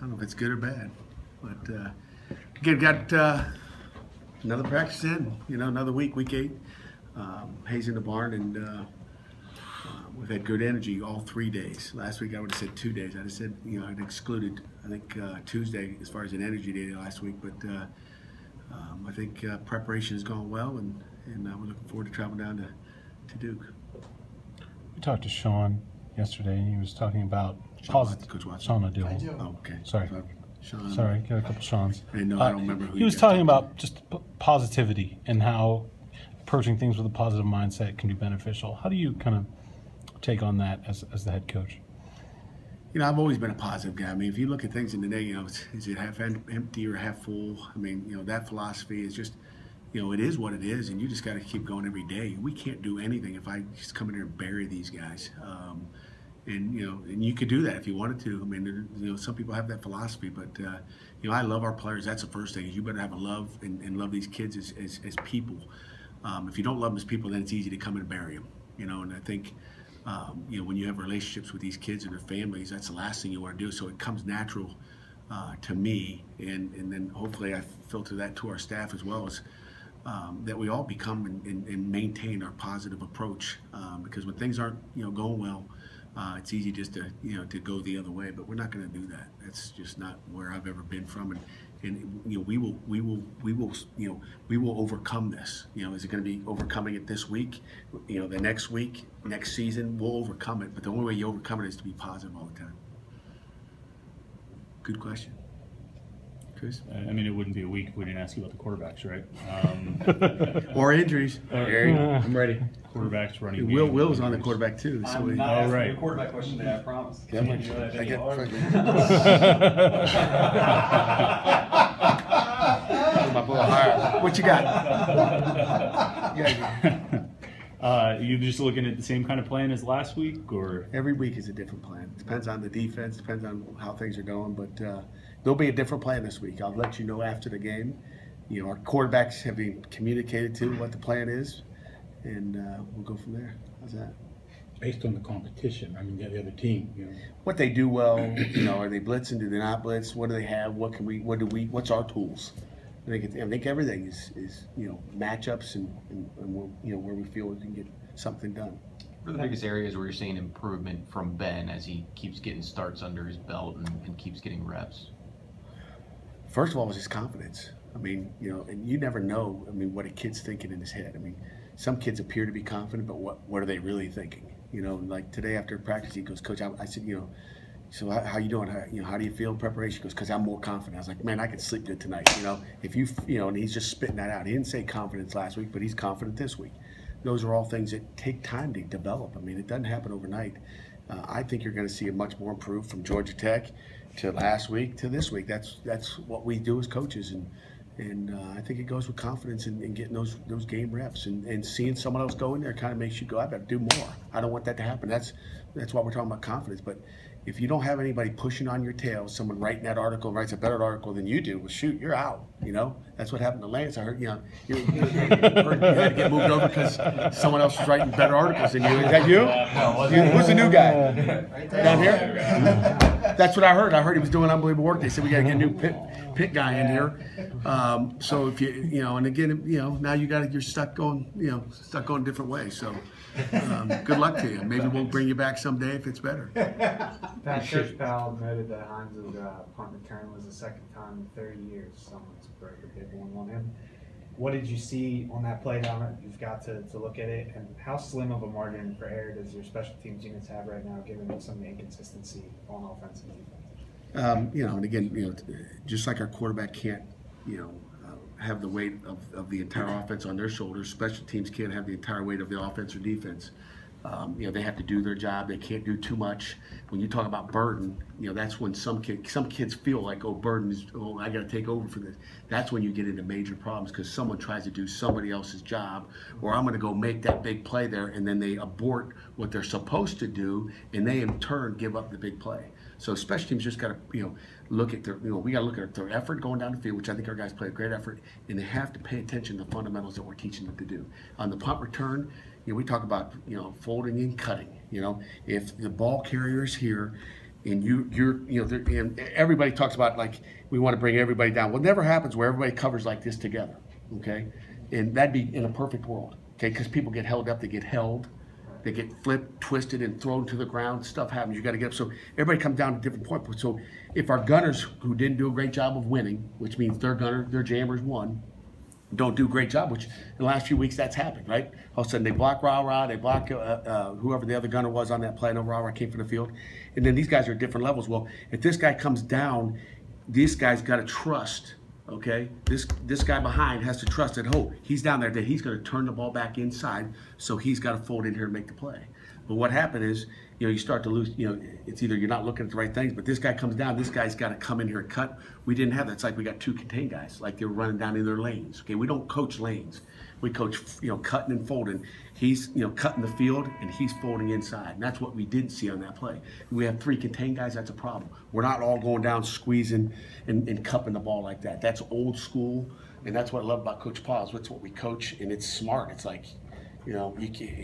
don't know if it's good or bad, but again, got another practice in. Another week 8. Hayes in the barn, and we've had good energy all 3 days. Last week I would have said 2 days. I just said I'd excluded I think Tuesday as far as an energy day last week, but I think preparation has gone well, and we're looking forward to traveling down to Duke. We talked to Sean yesterday, and he was talking about Coach Watson. Sean Narduzzi. Oh, okay. Sorry. Sean. Sorry, got a couple Sean's. I don't remember who he was talking about just positivity and how approaching things with a positive mindset can be beneficial. How do you kind of take on that as the head coach? I've always been a positive guy. I mean, if you look at things in the day, is it half empty or half full? I mean, that philosophy is just, it is what it is, and you just got to keep going every day. We can't do anything if I just come in here and bury these guys. And you could do that if you wanted to. I mean, some people have that philosophy, but I love our players. That's the first thing. Is you better have a love and love these kids as people. If you don't love them as people, then it's easy to come and bury them. And I think when you have relationships with these kids and their families, that's the last thing you want to do. So it comes natural to me, and then hopefully I filter that to our staff as well, as that we all become and maintain our positive approach. Because when things aren't going well, it's easy just to go the other way, but we're not going to do that. That's just not where I've ever been from, and we will overcome this. Is it going to be overcoming it this week? The next week, next season, we'll overcome it. But the only way you overcome it is to be positive all the time. Good question. Chris? I mean, it wouldn't be a week if we didn't ask you about the quarterbacks, right? Or injuries. I'm ready. Quarterbacks, running game. Will was on the quarterback too. So I'm not asking a quarterback question today, I promise. I get my boy higher. What you got? You just looking at the same kind of plan as last week, or every week is a different plan. Depends on the defense, depends on how things are going, but there'll be a different plan this week. I'll let you know after the game. Our quarterbacks have been communicated to what the plan is, and we'll go from there. How's that? Based on the competition, I mean, the other team, what they do well. Are they blitzing? Do they not blitz? What do they have? What's our tools? I think everything is matchups and where we feel we can get something done. What are the biggest areas where you're seeing improvement from Ben as he keeps getting starts under his belt and keeps getting reps? First of all, is his confidence. I mean, and you never know. I mean, what a kid's thinking in his head. I mean, some kids appear to be confident, but what are they really thinking? Like today after practice, he goes, "Coach," I said, so how you doing? How do you feel in preparation? He goes, "Because I'm more confident." I was like, "Man, I could sleep good tonight." If you, and he's just spitting that out. He didn't say confidence last week, but he's confident this week. Those are all things that take time to develop. I mean, it doesn't happen overnight. I think you're going to see a much more improved from Georgia Tech to last week to this week. That's what we do as coaches, and I think it goes with confidence and getting those game reps and seeing someone else go in there kind of makes you go, "I better do more." I don't want that to happen. That's why we're talking about confidence. But if you don't have anybody pushing on your tail, someone writing that article writes a better article than you do, well, shoot, you're out. That's what happened to Lance. I heard, you had to get moved over because someone else was writing better articles than you. Is that you? Who's the new guy? Down here? That's what I heard. I heard he was doing unbelievable work. They said we got to get a new pit guy in here. So if and again, now you're stuck going, a different way. So good luck to you. Maybe we'll bring you back someday if it's better. Pat, Coach Powell noted that Hines' punt return was the second time in 30 years someone's broke a big one on him. What did you see on that play down? You've got to look at it. And how slim of a margin for error does your special teams units have right now, given some of the inconsistency on offense and defense? And again, just like our quarterback can't, have the weight of the entire offense on their shoulders, special teams can't have the entire weight of the offense or defense. They have to do their job. They can't do too much. When you talk about burden, that's when some kids feel like, burden is, I got to take over for this. That's when you get into major problems because someone tries to do somebody else's job, or I'm going to go make that big play there, and then they abort what they're supposed to do, and they in turn give up the big play. So special teams just got to, look at their, we got to look at their effort going down the field, which I think our guys play a great effort, and they have to pay attention to the fundamentals that we're teaching them to do. On the punt return, we talk about, folding and cutting. If the ball carrier is here and and everybody talks about like we want to bring everybody down. Well, it never happens where everybody covers like this together, okay? And that'd be in a perfect world, okay? Because people get held up, they get held, they get flipped, twisted, and thrown to the ground. Stuff happens. You got to get up. So everybody comes down to different points. So if our gunners who didn't do a great job of winning, which means their jammers won, don't do a great job, which in the last few weeks that's happened, right? All of a sudden they block Rah, they block whoever the other gunner was on that play. I know Rah came from the field. And then these guys are at different levels. Well, if this guy comes down, this guy's got to trust, okay? This guy behind has to trust that, oh, he's down there, that he's going to turn the ball back inside, so he's got to fold in here and make the play. But what happened is, you start to lose, it's either you're not looking at the right things, but this guy comes down, this guy's got to come in here and cut. We didn't have that. It's like we got two contained guys, like they were running down in their lanes. Okay, we don't coach lanes. We coach, cutting and folding. He's, cutting the field and he's folding inside. And that's what we didn't see on that play. We have three contained guys, that's a problem. We're not all going down squeezing and cupping the ball like that. That's old school, and that's what I love about Coach Paws. That's what we coach, and it's smart. It's like,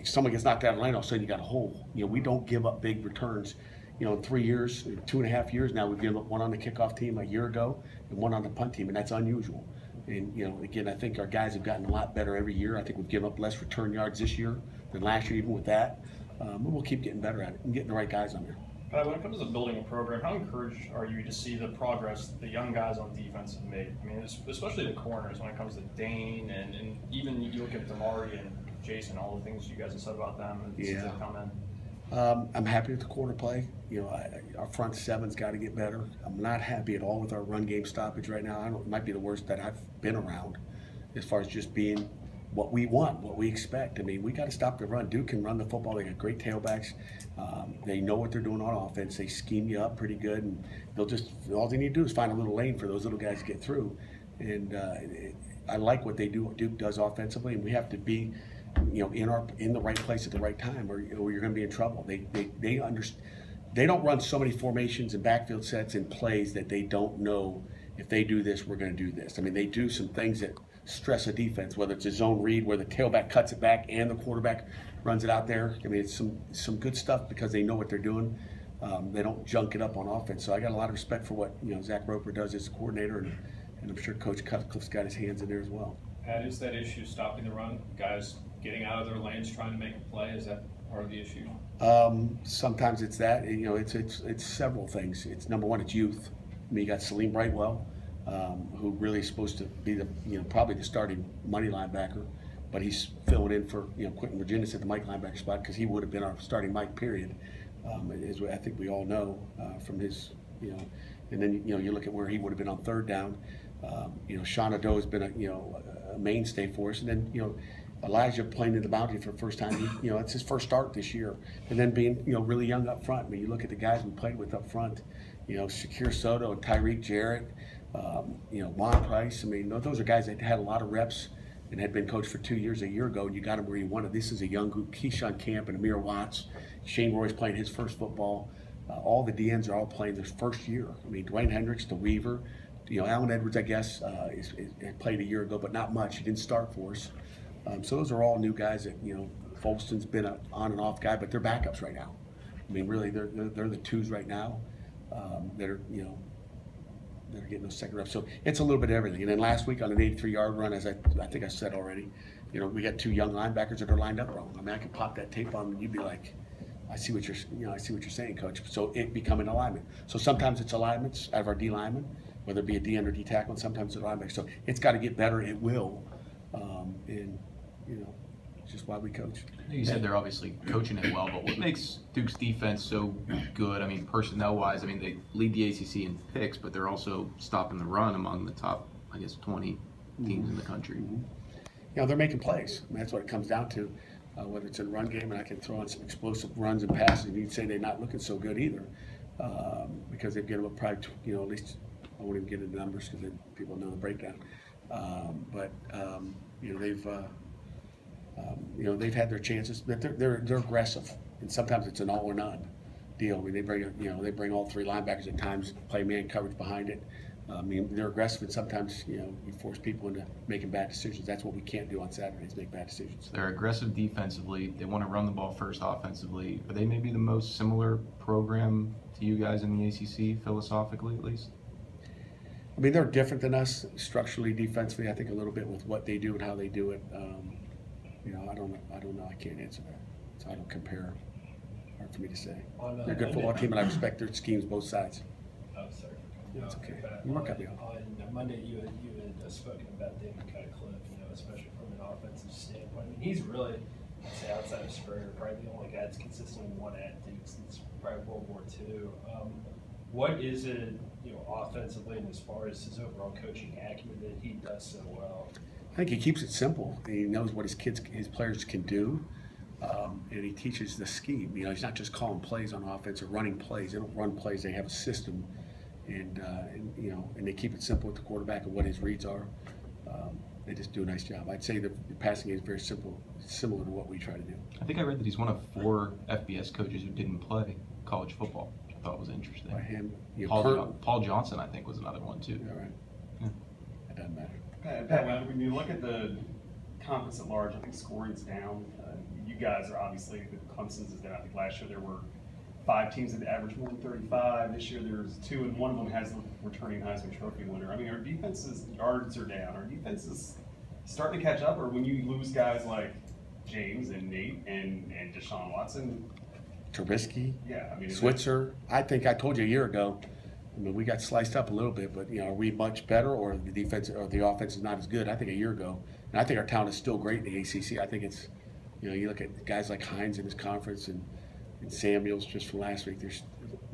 someone gets knocked out of the lane, all of a sudden you got a hole. We don't give up big returns. In 3 years, 2.5 years now, we've given up one on the kickoff team a year ago and one on the punt team, and that's unusual. And, again, I think our guys have gotten a lot better every year. I think we've given up less return yards this year than last year, even with that. But we'll keep getting better at it and getting the right guys on there. Pat, when it comes to building a program, how encouraged are you to see the progress the young guys on defense have made? I mean, especially the corners when it comes to Dane and even you look at Damari and Jason, all the things you guys have said about them since they've come in. I'm happy with the quarter play. Our front seven's got to get better. I'm not happy at all with our run game stoppage right now. It might be the worst that I've been around as far as just being what we want, what we expect. I mean, we got to stop the run. Duke can run the football. They got great tailbacks. They know what they're doing on offense. They scheme you up pretty good, and all they need to do is find a little lane for those little guys to get through. And I like what they do, what Duke does offensively, and we have to be in the right place at the right time, or you're going to be in trouble. They understand. They don't run so many formations and backfield sets and plays that they don't know if they do this, we're going to do this. I mean, they do some things that stress a defense, whether it's a zone read where the tailback cuts it back and the quarterback runs it out there. I mean, it's some good stuff because they know what they're doing. They don't junk it up on offense. So I got a lot of respect for what Zach Roper does as a coordinator, and I'm sure Coach Cutcliffe's got his hands in there as well. Pat, is that issue stopping the run? Guys getting out of their lanes trying to make a play? Is that part of the issue? Sometimes it's that. It's several things. It's number one, it's youth. I mean, you got Salim Brightwell, who really is supposed to be the probably the starting money linebacker, but he's filling in for Quentin Virginius at the Mike linebacker spot because he would have been our starting Mike period, as I think we all know from his and then you look at where he would have been on third down. Sean Ado has been a mainstay for us, and then Elijah playing in the bounty for the first time. It's his first start this year, and then being really young up front. I mean, you look at the guys we played with up front. Shakir Soto and Tyreek Jarrett, Juan Price. I mean, those are guys that had a lot of reps and had been coached for 2 years a year ago, and you got them where you wanted. This is a young group. Keyshawn Camp and Amir Watts. Shane Roy's playing his first football. All the DNs are all playing their first year. I mean, Dwayne Hendricks, DeWeaver, Alan Edwards, I guess, had played a year ago, but not much. He didn't start for us. So those are all new guys that, Folston's been an on and off guy, but they're backups right now. I mean, really, they're the twos right now that are, that are getting those second reps. So it's a little bit of everything. And then last week on an 83-yard run, as I think I said already, we got two young linebackers that are lined up wrong. I mean, I could pop that tape on and you'd be like, I see what you're saying, Coach. So it become an alignment. So sometimes it's alignments out of our D linemen, whether it be a D end or D tackle, and sometimes it's a linebacker. So it's got to get better. It will. And it's just why we coach. You said they're obviously coaching it well, but what makes Duke's defense so good? I mean, personnel-wise, they lead the ACC in picks, but they're also stopping the run among the top, 20 teams in the country. They're making plays. I mean, that's what it comes down to. Whether it's in run game, and I can throw in some explosive runs and passes, and you'd say they're not looking so good either, because they've given up probably, at least I won't even get into numbers because people know the breakdown. They've had their chances, but they're aggressive, and sometimes it's an all or none deal. I mean, they bring all three linebackers at times, play man coverage behind it. I mean, they're aggressive, and sometimes, you know, we force people into making bad decisions. That's what we can't do on Saturdays, make bad decisions. They're aggressive defensively. They want to run the ball first offensively. Are they maybe the most similar program to you guys in the ACC, philosophically at least? I mean, they're different than us structurally, defensively. I think a little bit with what they do and how they do it. You know, I don't know. I can't answer that. So I don't compare. Hard for me to say. They're a good football team, and I respect their schemes both sides. Oh, sorry. It's okay. You weren't cutting me off. On Monday, you had spoken about David Cutcliffe, you know, especially from an offensive standpoint. I mean, he's really, I'd say, outside of Spurrier, probably the only guy that's consistently won at Duke since probably World War II. What is it, you know, offensively and as far as his overall coaching acumen that he does so well? I think he keeps it simple. He knows what his players can do, and he teaches the scheme. You know, he's not just calling plays on offense or running plays. They don't run plays. They have a system, and you know, and they keep it simple with the quarterback and what his reads are. They just do a nice job. I'd say the passing game is very simple, similar to what we try to do. I think I read that he's one of 4 FBS coaches who didn't play college football, which I thought was interesting. By him, you know, Paul Johnson, I think, was another one too. All right. Yeah. It doesn't matter. Pat, when you look at the conference at large, I think scoring's down. You guys are obviously, the Clemson's is down. I think last year there were 5 teams that averaged more than 35. This year there's 2, and one of them has the returning Heisman Trophy winner. I mean, our defense's yards are down. Our defense is starting to catch up, or when you lose guys like James and Nate and Deshaun Watson. Trubisky, Yeah, I mean, Switzer. I think I told you a year ago. I mean, we got sliced up a little bit, but you know, are we much better, or the defense or the offense is not as good? I think a year ago, and I think our talent is still great in the ACC. I think it's, you know, you look at guys like Hines in his conference and Samuels just from last week. There's,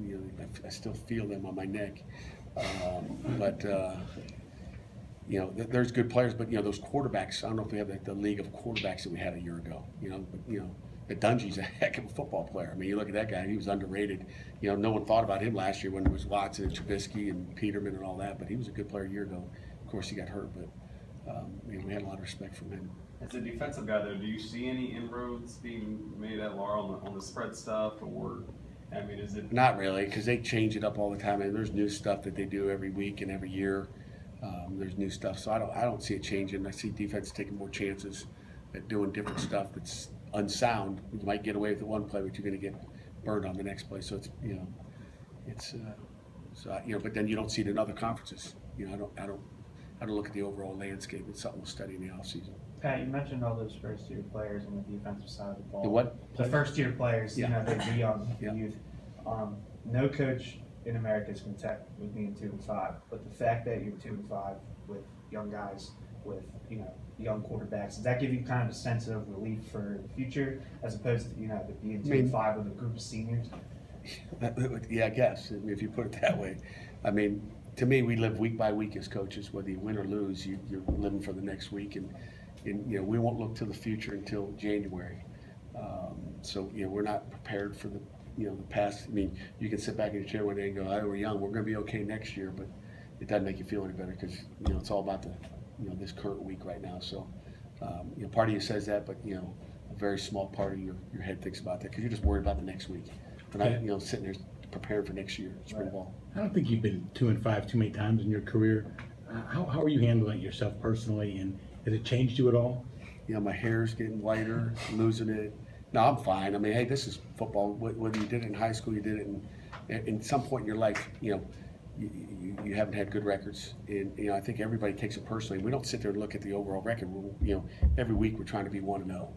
you know, I still feel them on my neck, but you know, there's good players, but you know, those quarterbacks. I don't know if we have the league of quarterbacks that we had a year ago. You know, but you know. Dungy's a heck of a football player. I mean, you look at that guy; he was underrated. You know, no one thought about him last year when it was Watson and Trubisky and Peterman and all that. But he was a good player a year ago. Of course, he got hurt, but I mean, we had a lot of respect for him. as a defensive guy, though, do you see any inroads being made at Laurel on the spread stuff, or I mean, is it Not really, because they change it up all the time, and there's new stuff that they do every week and every year. There's new stuff, so I don't see it changing. I see defense taking more chances at doing different stuff that's unsound. You might get away with the one play, but you're going to get burned on the next play. So it's, you know, it's you know, but then you don't see it in other conferences. You know, I don't look at the overall landscape. It's something we'll study in the off season. Pat, you mentioned all those first-year players on the defensive side of the ball. The what? The first-year players, Yeah. you know, they're young, Yeah. youth. No coach in America is content with being 2-5, but the fact that you're 2-5 with young guys, with, you know, young quarterbacks, does that give you kind of a sense of relief for the future, as opposed to, you know, being 2-5 with a group of seniors? Yeah, I guess, if you put it that way. I mean, to me, we live week by week as coaches. Whether you win or lose, you're living for the next week, and you know, we won't look to the future until January. So you know, we're not prepared for the, you know, the past. I mean, you can sit back in your chair one day and go, "Oh, we're young. We're going to be okay next year," but it doesn't make you feel any better, because you know, it's all about the, you know, this current week right now. So you know, part of you says that, but you know, a very small part of your head thinks about that, because you're just worried about the next week. But I, you know, sitting there preparing for next year, spring ball. I don't think you've been 2-5 too many times in your career. How are you handling it yourself personally, and has it changed you at all? You know, my hair's getting whiter, losing it. No, I'm fine. I mean, hey, this is football. Whether you did it in high school, you did it in some point in your life, you know, you haven't had good records. And, you know, I think everybody takes it personally. We don't sit there and look at the overall record. You know, every week we're trying to be 1-0.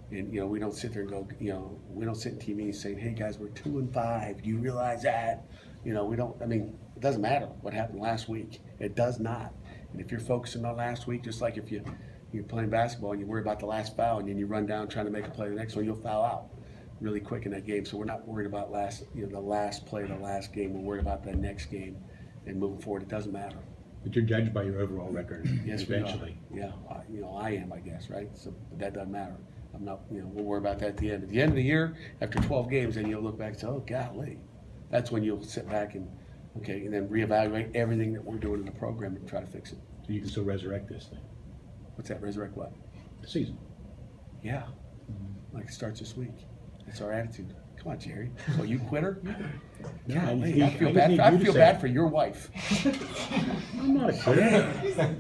And, you know, we don't sit there and go, you know, we don't sit in TV and saying, hey, guys, we're 2-5. Do you realize that? You know, we don't, I mean, it doesn't matter what happened last week. It does not. And if you're focusing on last week, just like if you're playing basketball and you worry about the last foul and then you run down trying to make a play the next one, you'll foul out really quick in that game. So we're not worried about the last play of the last game. We're worried about the next game and moving forward. It doesn't matter. But you're judged by your overall record Yes, eventually. we are. Yeah, you know, I am, I guess, right? So, but that doesn't matter. I'm not, you know, we'll worry about that at the end. At the end of the year, after 12 games, then you'll look back and say, oh, golly. That's when you'll sit back and, okay, and then reevaluate everything that we're doing in the program and try to fix it. So you can still resurrect this thing. What's that, resurrect what? The season. Yeah, like it starts this week. That's our attitude. Come on, Jerry. So you quitter? No, Golly, I feel just bad. need I you to feel say bad it. for your wife. I'm not a quitter.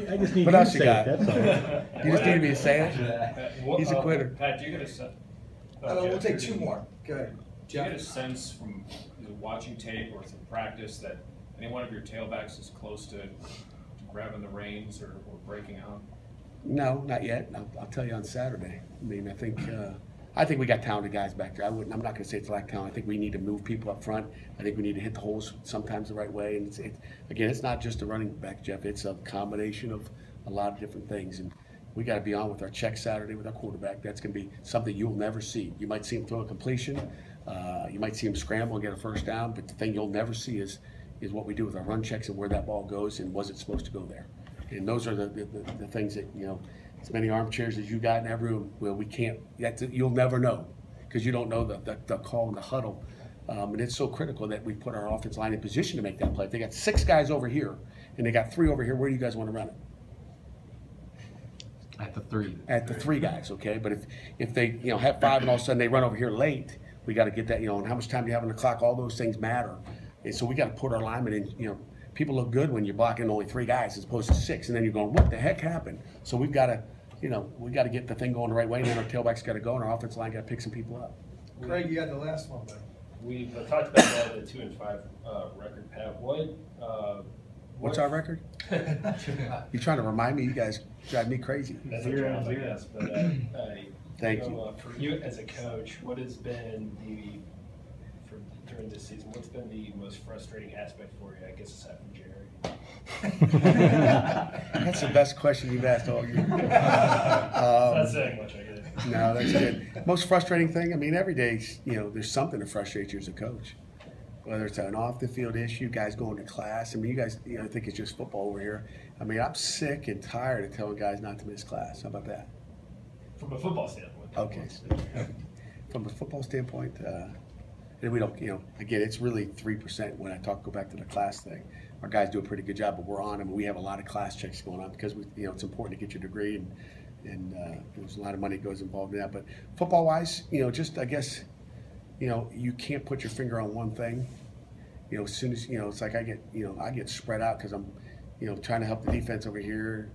I just need What you to else you say got? it, that's all. You just need me to say it. He's a quitter. Pat, do you get a sense? We'll take two more. Go ahead. Do you get a sense from either watching tape or through practice that any one of your tailbacks is close to grabbing the reins or breaking out? No, not yet. I'll tell you on Saturday. I mean, I think we got talented guys back there. I'm not going to say it's lack talent. I think we need to move people up front. I think we need to hit the holes sometimes the right way. And again, it's not just a running back, Jeff. It's a combination of a lot of different things. And we got to be on with our check Saturday with our quarterback. That's going to be something you'll never see. You might see him throw a completion. You might see him scramble and get a first down. But the thing you'll never see is what we do with our run checks and where that ball goes and was it supposed to go there. And those are the things that, as many armchairs as you got in that room, well, we can't, you'll never know because you don't know the call in the huddle. And it's so critical that we put our offense line in position to make that play. If they got 6 guys over here and they got 3 over here, where do you guys want to run it? At the 3. At the 3 guys, okay? But if they, have 5 and all of a sudden they run over here late, we got to get that, and how much time do you have on the clock? All those things matter. And so we got to put our linemen in, people look good when you're blocking only 3 guys as opposed to 6, and then you're going, what the heck happened? So we've got to, we got to get the thing going the right way, and then our tailback's got to go, and our offensive line got to pick some people up. Craig, you got the last one, buddy. We've talked about that, the 2-5 record, Pat. What's our record? You trying to remind me? You guys drive me crazy. That's a job, I guess. But Thank you. For you as a coach, what has been during this season? What's been the most frustrating aspect for you? I guess aside from Jerry. That's the best question you've asked all year. Not saying much, I guess. No, that's good. Most frustrating thing, every day, there's something to frustrate you as a coach. Whether it's an off the field issue, guys going to class. You guys, think it's just football over here. I'm sick and tired of telling guys not to miss class. How about that? From a football standpoint. Okay. From a football standpoint, and we don't, again, it's really 3% when I go back to the class thing. Our guys do a pretty good job, but we're on them. We have a lot of class checks going on because it's important to get your degree and there's a lot of money goes involved in that. But football-wise, just I guess, you can't put your finger on one thing. As soon as it's like I get spread out because I'm, trying to help the defense over here,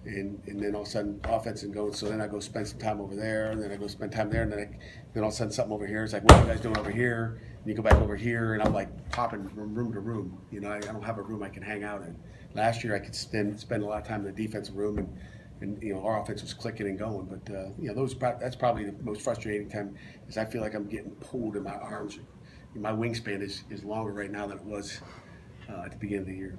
and then all of a sudden offense and going. So then I go spend some time over there, and then I go spend time there, and then all of a sudden something over here. It's like, what are you guys doing over here? And you go back over here, and I'm like popping from room to room. I don't have a room I can hang out in. Last year I could spend a lot of time in the defensive room, and our offense was clicking and going. But that's probably the most frustrating time, is I feel like I'm getting pulled in my arms. My wingspan is longer right now than it was at the beginning of the year.